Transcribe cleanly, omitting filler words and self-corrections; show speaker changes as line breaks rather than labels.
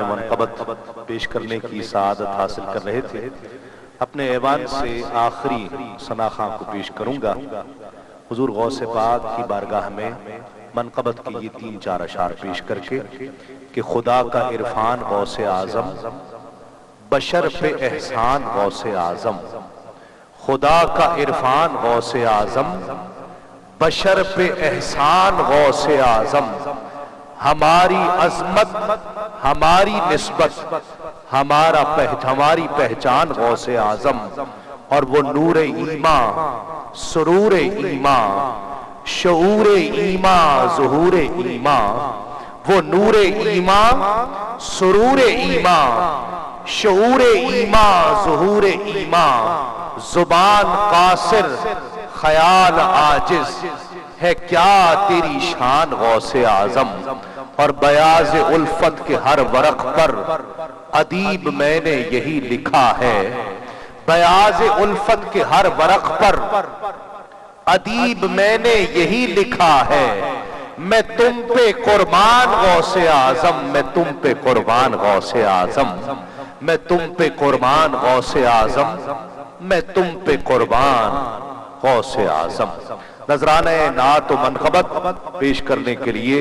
منقبت پیش کرنے کی سعادت حاصل کر رہے تھے، اپنے ایوان سے آخری ثناخواں کو پیش کروں گا۔ حضور غوث پاک کی بارگاہ میں منقبت کی یہ 3-4 اشعار پیش کر کے کہ خدا کا عرفان غوث اعظم، بشر پہ احسان غوث اعظم، خدا کا عرفان غوث اعظم، بشر پہ احسان غوث اعظم، ہماری عظمت، ہماری نسبت، ہماری پہچان غوث اعظم، اور وہ نور ایمان، سرور ایمان، شعور ایمان، ظہور ایمان، وہ نور ایمان، سرور ایمان، شعور ایمان، ظہور ایمان، زبان قاصر، خیال عاجز، ہے کیا تیری شان غوث اعظم، اور بیاض الفت کے ہر ورق پر ادیب میں نے یہی لکھا ہے، بیاض الفت کے ہر ورق پر ادیب میں نے یہی لکھا ہے، میں تم پہ قربان غوث اعظم، میں تم پہ قربان غوث اعظم، میں تم پہ قربان غوث اعظم، میں تم پہ قربان غوث اعظم۔ نذرانہ نعت و منقبت پیش کرنے کے لیے